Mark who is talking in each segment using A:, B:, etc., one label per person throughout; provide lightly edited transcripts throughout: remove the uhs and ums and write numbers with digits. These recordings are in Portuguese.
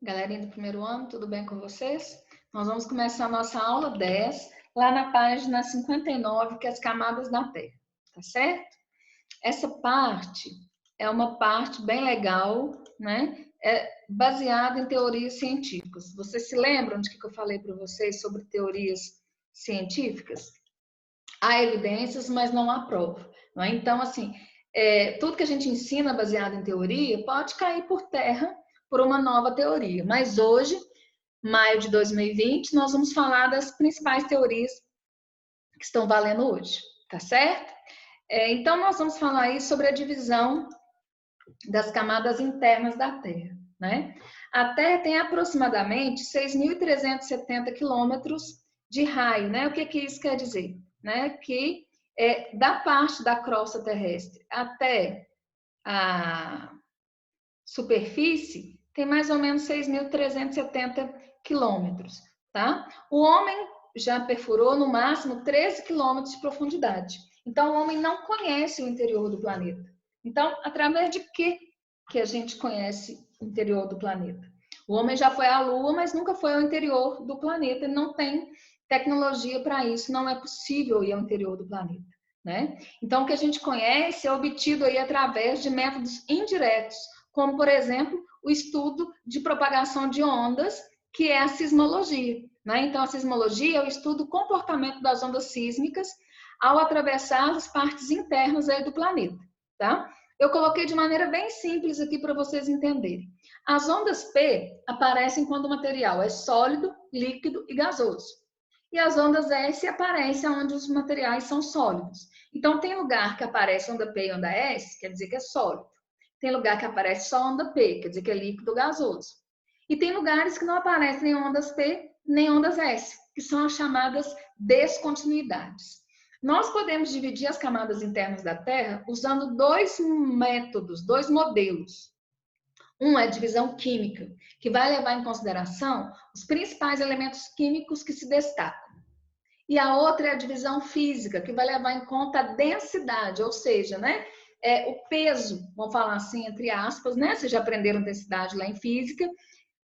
A: Galerinha do primeiro ano, tudo bem com vocês? Nós vamos começar a nossa aula 10, lá na página 59, que é as camadas da Terra, tá certo? Essa parte é uma parte bem legal, né? É baseada em teorias científicas. Vocês se lembram de que eu falei para vocês sobre teorias científicas? Há evidências, mas não há prova, não é? Então, assim, tudo que a gente ensina baseado em teoria pode cair por terra por uma nova teoria. Mas hoje, maio de 2020, nós vamos falar das principais teorias que estão valendo hoje, tá certo? Então, nós vamos falar aí sobre a divisão das camadas internas da Terra, né? A Terra tem aproximadamente 6.370 quilômetros de raio, né? O que isso quer dizer? Né? Que da parte da crosta terrestre até a superfície tem mais ou menos 6.370 quilômetros, tá? O homem já perfurou no máximo 13 quilômetros de profundidade. Então, o homem não conhece o interior do planeta. Então, através de que a gente conhece o interior do planeta? O homem já foi à Lua, mas nunca foi ao interior do planeta. Ele não tem tecnologia para isso, não é possível ir ao interior do planeta, né? Então, o que a gente conhece é obtido aí através de métodos indiretos, como, por exemplo, o estudo de propagação de ondas, que é a sismologia, né? Então, a sismologia é o estudo do comportamento das ondas sísmicas ao atravessar as partes internas aí do planeta, tá? Eu coloquei de maneira bem simples aqui para vocês entenderem. As ondas P aparecem quando o material é sólido, líquido e gasoso. E as ondas S aparecem onde os materiais são sólidos. Então, tem lugar que aparece onda P e onda S, quer dizer que é sólido. Tem lugar que aparece só onda P, quer dizer que é líquido gasoso. E tem lugares que não aparecem nem ondas P, nem ondas S, que são as chamadas descontinuidades. Nós podemos dividir as camadas internas da Terra usando dois métodos, dois modelos. Um é a divisão química, que vai levar em consideração os principais elementos químicos que se destacam. E a outra é a divisão física, que vai levar em conta a densidade, ou seja, né, o peso, vamos falar assim, entre aspas, né? Vocês já aprenderam densidade lá em física,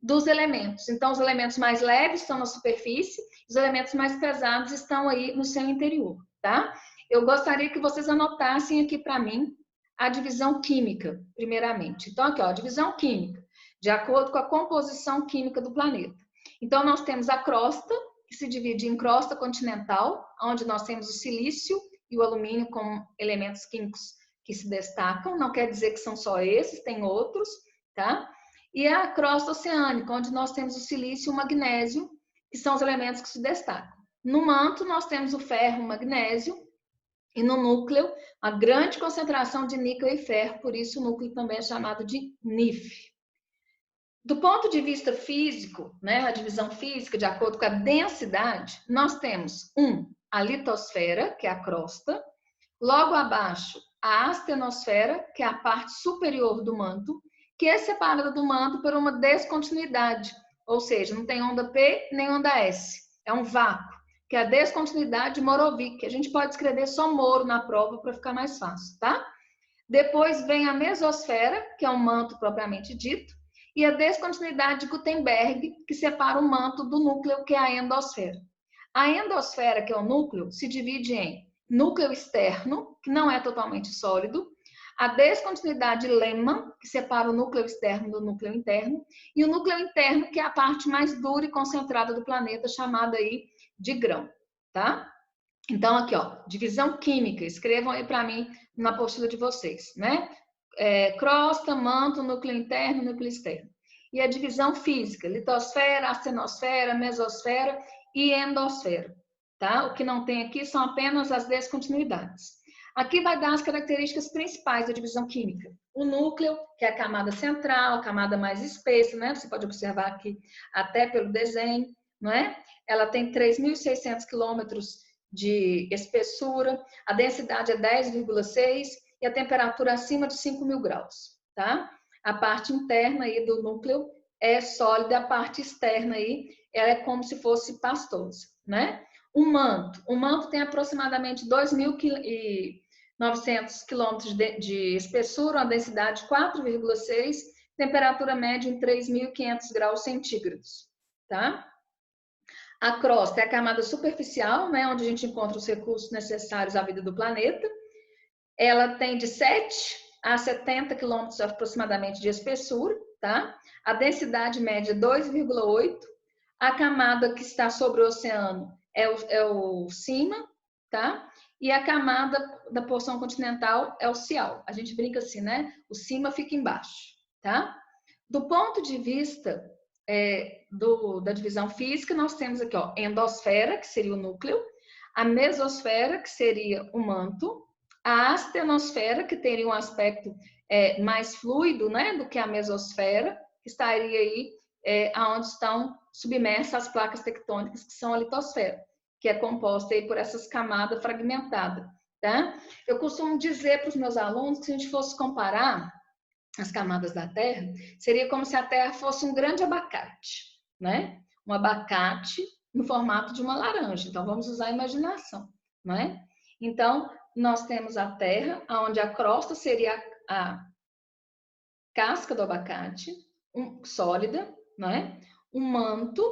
A: dos elementos. Então, os elementos mais leves estão na superfície, os elementos mais pesados estão aí no seu interior, tá? Eu gostaria que vocês anotassem aqui para mim a divisão química, primeiramente. Então, aqui, ó, a divisão química, de acordo com a composição química do planeta. Então, nós temos a crosta, que se divide em crosta continental, onde nós temos o silício e o alumínio como elementos químicos que se destacam. Não quer dizer que são só esses, tem outros, tá? E a crosta oceânica, onde nós temos o silício e o magnésio, que são os elementos que se destacam. No manto, nós temos o ferro e o magnésio, e no núcleo, a grande concentração de níquel e ferro, por isso o núcleo também é chamado de NIF. Do ponto de vista físico, né, a divisão física, de acordo com a densidade, nós temos a litosfera, que é a crosta, logo abaixo a astenosfera, que é a parte superior do manto, que é separada do manto por uma descontinuidade, ou seja, não tem onda P nem onda S, é um vácuo, que é a descontinuidade de Morovich, que a gente pode escrever só Moro na prova para ficar mais fácil, tá? Depois vem a mesosfera, que é um manto propriamente dito, e a descontinuidade de Gutenberg, que separa o manto do núcleo, que é a endosfera. A endosfera, que é o núcleo, se divide em núcleo externo, que não é totalmente sólido, a descontinuidade Lehmann, que separa o núcleo externo do núcleo interno, e o núcleo interno, que é a parte mais dura e concentrada do planeta, chamada aí de grão, tá? Então, aqui, ó, divisão química, escrevam aí para mim na apostila de vocês, né? Crosta, manto, núcleo interno, núcleo externo. E a divisão física, litosfera, astenosfera, mesosfera e endosfera, tá? O que não tem aqui são apenas as descontinuidades. Aqui vai dar as características principais da divisão química. O núcleo, que é a camada central, a camada mais espessa, né? Você pode observar aqui até pelo desenho, não é? Ela tem 3.600 quilômetros de espessura, a densidade é 10,6 e a temperatura acima de 5.000 graus, tá? A parte interna aí do núcleo é sólida, a parte externa aí ela é como se fosse pastosa, né? O manto tem aproximadamente 2.900 quilômetros de espessura, uma densidade de 4,6 temperatura média em 3.500 graus centígrados, tá? A crosta é a camada superficial, né, onde a gente encontra os recursos necessários à vida do planeta. Ela tem de 7 a 70 quilômetros aproximadamente de espessura, tá? A densidade média é 2,8. A camada que está sobre o oceano é o cima, tá? E a camada da porção continental é o cial. A gente brinca assim, né? O cima fica embaixo, tá? Do ponto de vista da divisão física, nós temos aqui, ó, endosfera, que seria o núcleo, a mesosfera, que seria o manto, a astenosfera, que teria um aspecto mais fluido, né, do que a mesosfera, que estaria aí onde estão submersas as placas tectônicas, que são a litosfera, que é composta aí por essas camadas fragmentadas, tá? Eu costumo dizer para os meus alunos que se a gente fosse comparar as camadas da Terra, seria como se a Terra fosse um grande abacate, né? Um abacate no formato de uma laranja. Então, vamos usar a imaginação, né? Então, nós temos a Terra, onde a crosta seria a casca do abacate, sólida, né? Um manto,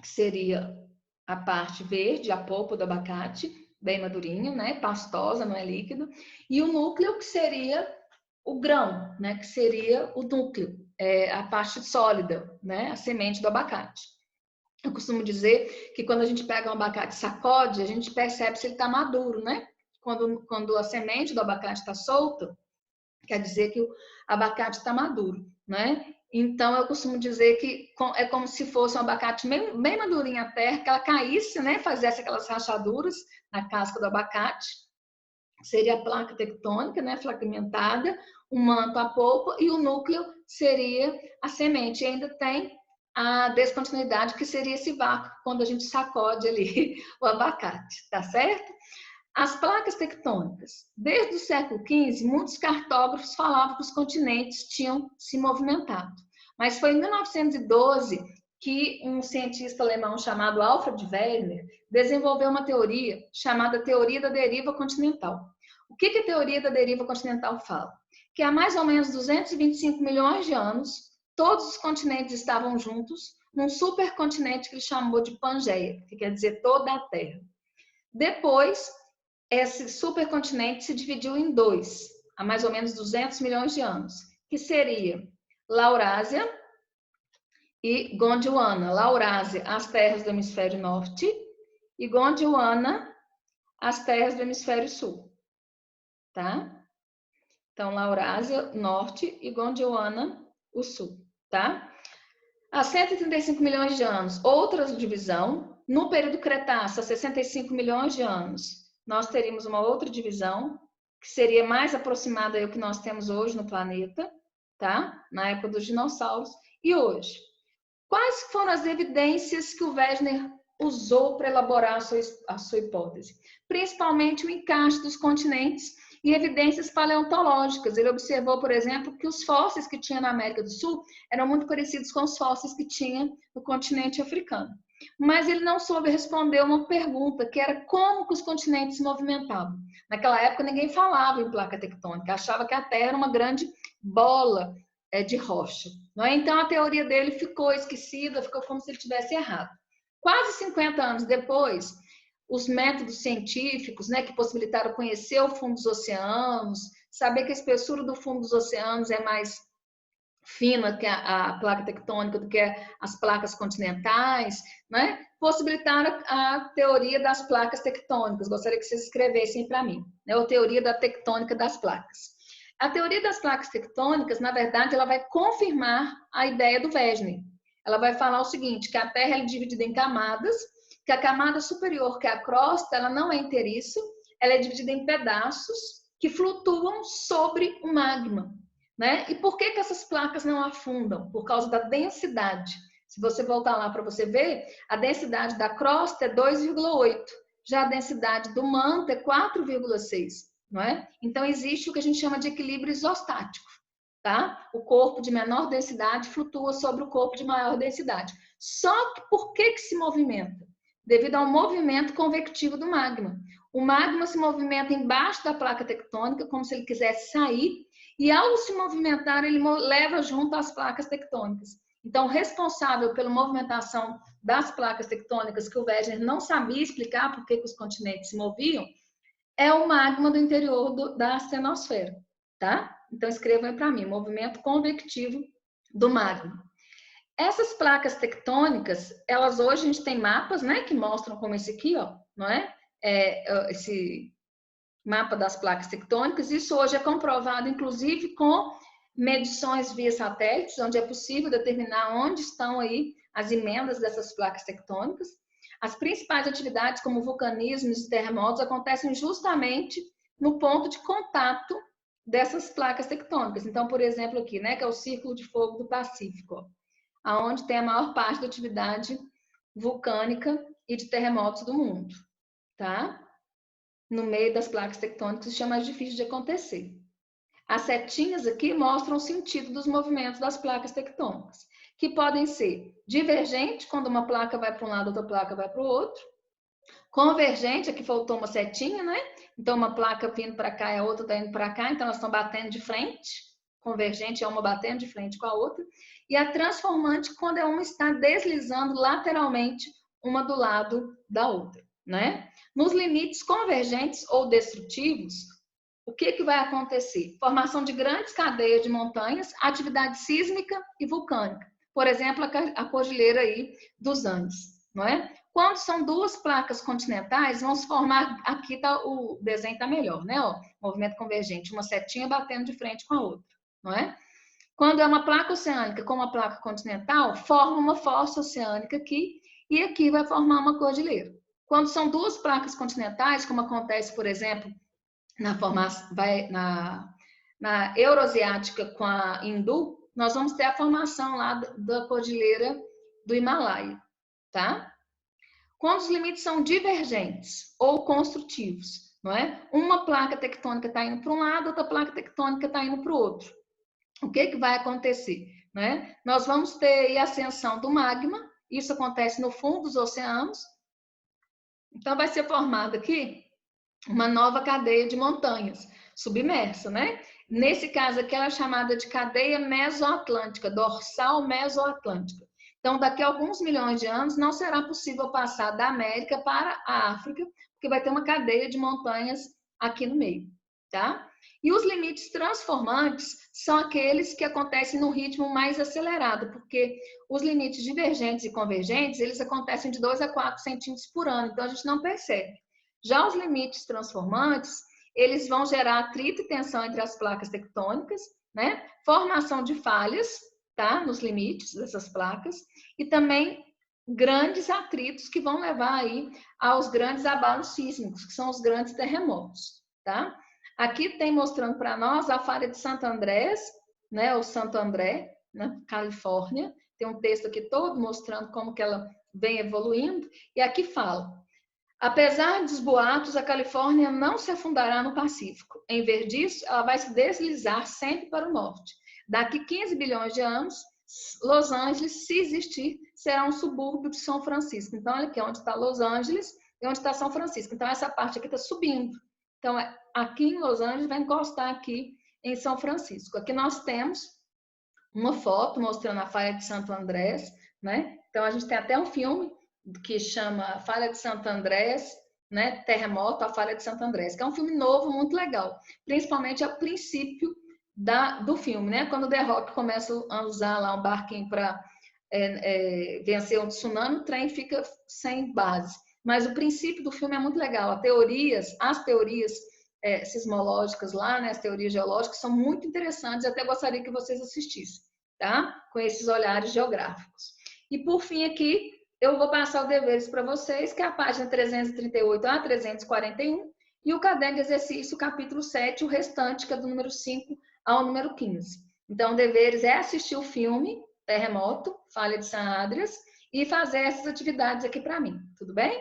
A: que seria a parte verde, a polpa do abacate, bem madurinho, né? Pastosa, não é líquido. E o núcleo, que seria o grão, né, que seria o núcleo, a parte sólida, né, a semente do abacate. Eu costumo dizer que quando a gente pega um abacate e sacode, a gente percebe se ele está maduro, né? Quando a semente do abacate está solta, quer dizer que o abacate está maduro, né? Então, eu costumo dizer que é como se fosse um abacate bem madurinho a terra, que ela caísse, né, fizesse aquelas rachaduras na casca do abacate, seria a placa tectônica, né, fragmentada, o manto, a polpa, e o núcleo seria a semente. E ainda tem a descontinuidade, que seria esse vácuo, quando a gente sacode ali o abacate, tá certo? As placas tectônicas. Desde o século XV, muitos cartógrafos falavam que os continentes tinham se movimentado. Mas foi em 1912 que um cientista alemão chamado Alfred Wegener desenvolveu uma teoria chamada teoria da deriva continental. O que a teoria da deriva continental fala? Que há mais ou menos 225 milhões de anos, todos os continentes estavam juntos num supercontinente que ele chamou de Pangeia, que quer dizer toda a Terra. Depois, esse supercontinente se dividiu em dois, há mais ou menos 200 milhões de anos, que seria Laurásia e Gondwana. Laurásia, as terras do hemisfério norte, e Gondwana, as terras do hemisfério sul, tá? Então, Laurásia, norte, e Gondwana, o sul, tá? Há 135 milhões de anos, outra divisão. No período Cretáceo, há 65 milhões de anos, nós teríamos uma outra divisão, que seria mais aproximada ao que nós temos hoje no planeta, tá? Na época dos dinossauros. E hoje? Quais foram as evidências que o Wegener usou para elaborar a sua hipótese? Principalmente o encaixe dos continentes e evidências paleontológicas. Ele observou, por exemplo, que os fósseis que tinha na América do Sul eram muito parecidos com os fósseis que tinha no continente africano. Mas ele não soube responder uma pergunta, que era como que os continentes se movimentavam. Naquela época, ninguém falava em placa tectônica, achava que a Terra era uma grande bola de rocha. Não é? Então, a teoria dele ficou esquecida, ficou como se ele tivesse errado. Quase 50 anos depois, os métodos científicos, né, que possibilitaram conhecer o fundo dos oceanos, saber que a espessura do fundo dos oceanos é mais fina que a placa tectônica do que as placas continentais, né, possibilitaram a teoria das placas tectônicas. Gostaria que vocês escrevessem para mim, né, a teoria da tectônica das placas. A teoria das placas tectônicas, na verdade, ela vai confirmar a ideia do Wegener. Ela vai falar o seguinte, que a Terra é dividida em camadas, que a camada superior, que é a crosta, ela não é inteiriça, ela é dividida em pedaços que flutuam sobre o magma, né? E por que essas placas não afundam? Por causa da densidade. Se você voltar lá para você ver, a densidade da crosta é 2,8, já a densidade do manto é 4,6. Não é? Então, existe o que a gente chama de equilíbrio isostático, tá? O corpo de menor densidade flutua sobre o corpo de maior densidade. Só que por que se movimenta? Devido ao movimento convectivo do magma. O magma se movimenta embaixo da placa tectônica, como se ele quisesse sair, e ao se movimentar, ele leva junto as placas tectônicas. Então, responsável pela movimentação das placas tectônicas, que o Wegener não sabia explicar por que os continentes se moviam, é o magma do interior da astenosfera, tá? Então, escrevam aí para mim, movimento convectivo do magma. Essas placas tectônicas, elas hoje a gente tem mapas, né, que mostram como esse aqui, ó, não é? Esse mapa das placas tectônicas. Isso hoje é comprovado, inclusive, com medições via satélites, onde é possível determinar onde estão aí as emendas dessas placas tectônicas. As principais atividades, como vulcanismo e terremotos, acontecem justamente no ponto de contato dessas placas tectônicas. Então, por exemplo, aqui, né, que é o Círculo de Fogo do Pacífico, ó, aonde tem a maior parte da atividade vulcânica e de terremotos do mundo, tá? No meio das placas tectônicas, isso é mais difícil de acontecer. As setinhas aqui mostram o sentido dos movimentos das placas tectônicas, que podem ser divergente, quando uma placa vai para um lado, outra placa vai para o outro. Convergente, aqui faltou uma setinha, né? Então, uma placa vindo para cá e a outra está indo para cá, então elas estão batendo de frente. Convergente é uma batendo de frente com a outra. E a transformante, quando é uma está deslizando lateralmente uma do lado da outra, né? Nos limites convergentes ou destrutivos, o que vai acontecer? Formação de grandes cadeias de montanhas, atividade sísmica e vulcânica. Por exemplo, a cordilheira aí dos Andes, não é? Quando são duas placas continentais, vão se formar, aqui tá, o desenho está melhor, né? Ó, movimento convergente, uma setinha batendo de frente com a outra, não é? Quando é uma placa oceânica com uma placa continental, forma uma fossa oceânica aqui, e aqui vai formar uma cordilheira. Quando são duas placas continentais, como acontece, por exemplo, na Euroasiática com a Hindu, nós vamos ter a formação lá da cordilheira do Himalaia, tá? Quando os limites são divergentes ou construtivos, não é? Uma placa tectônica está indo para um lado, outra placa tectônica está indo para o outro. O que vai acontecer? Né? Nós vamos ter a ascensão do magma, isso acontece no fundo dos oceanos. Então, vai ser formada aqui uma nova cadeia de montanhas submersa, né? Nesse caso aqui, ela é chamada de cadeia mesoatlântica, dorsal mesoatlântica. Então, daqui a alguns milhões de anos, não será possível passar da América para a África, porque vai ter uma cadeia de montanhas aqui no meio, tá? E os limites transformantes são aqueles que acontecem no ritmo mais acelerado, porque os limites divergentes e convergentes, eles acontecem de 2 a 4 centímetros por ano, então a gente não percebe. Já os limites transformantes, eles vão gerar atrito e tensão entre as placas tectônicas, né? Formação de falhas, tá? Nos limites dessas placas, e também grandes atritos que vão levar aí aos grandes abalos sísmicos, que são os grandes terremotos, tá? Aqui tem mostrando para nós a falha de Santo Andrés, né? O Santo André, na Califórnia. Tem um texto aqui todo mostrando como que ela vem evoluindo, e aqui fala: apesar dos boatos, a Califórnia não se afundará no Pacífico. Em vez disso, ela vai se deslizar sempre para o norte. Daqui 15 bilhões de anos, Los Angeles, se existir, será um subúrbio de São Francisco. Então, olha aqui, onde está Los Angeles e onde está São Francisco. Então, essa parte aqui está subindo. Então, aqui em Los Angeles vai encostar aqui em São Francisco. Aqui nós temos uma foto mostrando a falha de Santo Andrés, né? Então, a gente tem até um filme que chama Falha de Santo Andrés, né? Terremoto, a Falha de Santo Andrés, que é um filme novo, muito legal, principalmente ao princípio do filme, né? Quando o The Rock começa a usar lá um barquinho para vencer um tsunami, o trem fica sem base. Mas o princípio do filme é muito legal. As teorias sismológicas lá, né? As teorias geológicas são muito interessantes. Eu até gostaria que vocês assistissem, tá? Com esses olhares geográficos. E por fim aqui, eu vou passar os deveres para vocês, que é a página 338 a 341, e o caderno de exercício, capítulo 7, o restante, que é do número 5 ao número 15. Então, deveres é assistir o filme Terremoto, Falha de San Andrés, e fazer essas atividades aqui para mim, tudo bem?